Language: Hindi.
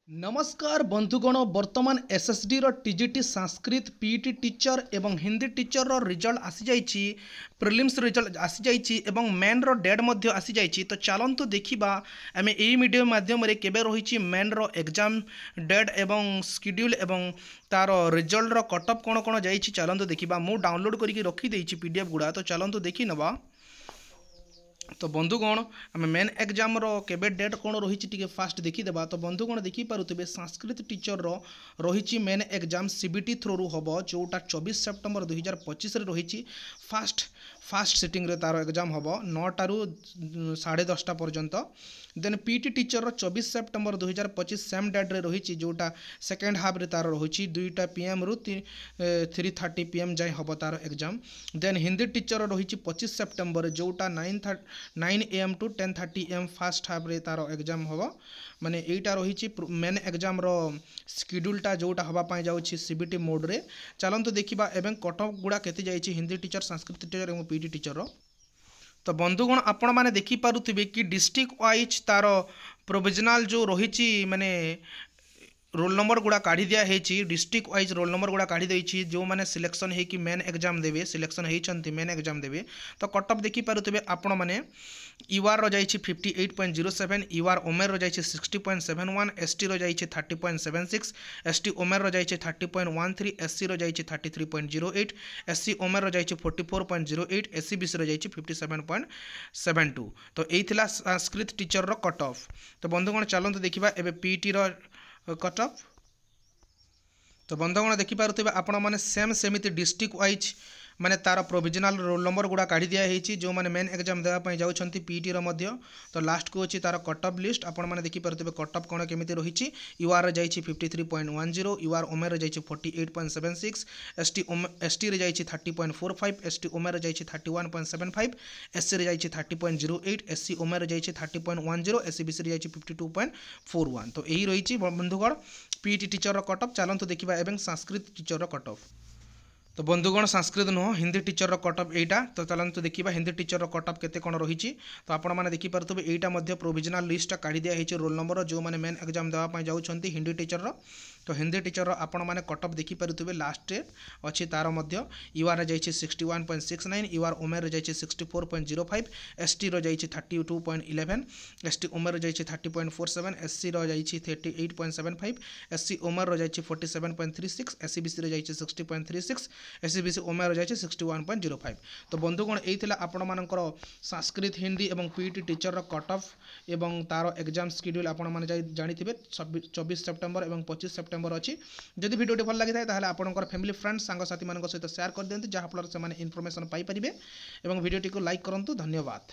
नमस्कार बंधुगण वर्तमान एसएसडी रो टीजीटी संस्कृत पीईटी टीचर एवं हिंदी टीचर रो रिजल्ट आसी जाइछि प्रिलिम्स रिजल्ट आसी जाइछि एवं मेन रो डेट मध्ये आसी जाइछि। तो चलंतु देखिबा आमे एई वीडियो माध्यम रे केबे रहिछि मेन रो एग्जाम डेट एवं शेड्यूल एवं तार रिजल्ट रो कट ऑफ कोन कोन जाइछि चलंतु देखिबा। मु डाउनलोड करिकि रखि देइछि पीडीएफ गुडा, तो चलंतु देखि नबा। तो बंधुगण आम मेन एग्जाम रो केबे डेट कौन रही टी फास्ट देखीदेवा। तो बंधुगण देखिपे संस्कृत टीचर रही मेन एग्जाम सीबीटी थ्रू हम जोटा 24 सेप्टेम्बर 2025 रही फास्ट सिटिंग रे तार एग्जाम हम 9 रू 10:30 पर्यंत। Then PT teacher 24 September 2025 same date रे रही जोटा सेकेंड हाफ रे तार रही 2टा PM रु 3:30 PM जाए हम तार एग्जाम। देन हिंदी टीचर रही 25 सेप्टेम्बर जोटा 9 AM to 10:30 AM first half रे तार एग्जाम हम। माने एटा रही मेन एग्जाम रो शेड्यूलटा जोटा हवा जाउछि सीबीटी मोड रे। चलंतु देखिबा एवं कट ऑफ गुडा केते जाइछि हिंदी टीचर संस्कृत टीचर एवं पीटी टीचर रो। तो बंधुगण आपण मैंने देखिपे कि डिस्ट्रिक्ट वाइज तार प्रोविजनल जो रही माने रोल नंबर गुड़ा काढ़ी दिया डिस्ट्रिक्ट वाइज रोल नंबर गुड़ा काढ़ी देछि जो माने सिलेक्शन है कि मेन एग्जाम देवे सिलेक्शन होती मेन एग्जाम देवे। तो कट ऑफ देखिपे आपण मैंने यूआर रो जाइछि 58.07, यूआर ओमेर रो जाइछि 60.71, एसटी रो जाइछि 30.76, एसटी ओमेर रो जाइछि 30.13, एससी रो जाइछि 33.08, एससी ओमेर रो जाइछि 44.08, एससी बीसी रो जाइछि 57.72। तो यही थिला Sanskrit teacher row cut of. तो बंधुगण चलंतु देखिबा एबे पीटी रो कट ऑफ। तो बंधुगण देखिपे आपण मैंने सेमती डिस्ट्रिक्ट वाइज माने तार प्रोविजनल रोल नंबर गुड़ा काढ़ी दिया जो माने मेन एग्जाम देवाई जाऊँगी पीटी रो। तो लास्ट को अच्छी तार कट ऑफ लिस्ट आपण मैंने देखिपे कट ऑफ कौन केमी रही। यूआर जाइए 53.10, यूआर ओमेर जाइए 48.76, एसटी रे जाइए 30.45, एसटी ओमेर जाइए 31.75, एससी जाइए 30.08, एससी ओमेर जाइए 30.10, एससी बीसी जाइए 52.41। तो यही रही बंधुगण पीटी टीचर कट ऑफ। चलंतु देखिबा एवं संस्कृत टीचर कट ऑफ। तो बंधुगण संस्कृत नुह हिंदी टीचर कट ऑफ एटा। तो चलते देखिए हिंदी टीचर कट ऑफ केते कौन रही। तो आपण मैंने देखिपे यहाँ प्रोविजनल लिस्ट काढ़ी दिया रोल नंबर जो मैंने मेन एग्जाम देवाई जाऊँगी हिंदी टीचर। तो हिंदी टीचर आपण मैंने कट ऑफ देखिपे लास्ट डेट अच्छी तार यूआर जाइए 61.69, यूआर ओमेर जाइए 64.05, एसटी रो जाइए 32.11, एसटी ओमेर जाइए 30.47, एससी रो जाइए 38.75, एससी ओमेर रो जाइए 47.36, एससी बीसी जाइए 60.36, एससी बीसी ओमेर जाइए 61.05। तो बंधुगण यही आपण मानकर संस्कृत हिंदी और पीटी टीचर कट ऑफ एवं तार एग्जाम शेड्यूल आपण मैंने जानिथिबे 24 सेप्टेम्बर और 25 सेप्टेम्बर अच्छी। जदि वीडियो भल लगी था आपंकर फैमिली फ्रेंड्स सांगसाथी मान सहित शेयर कर दिखाँ जहाँफल से इनफॉरमेशन पाई परिबे। एवं वीडियो टी को लाइक करूँ। धन्यवाद।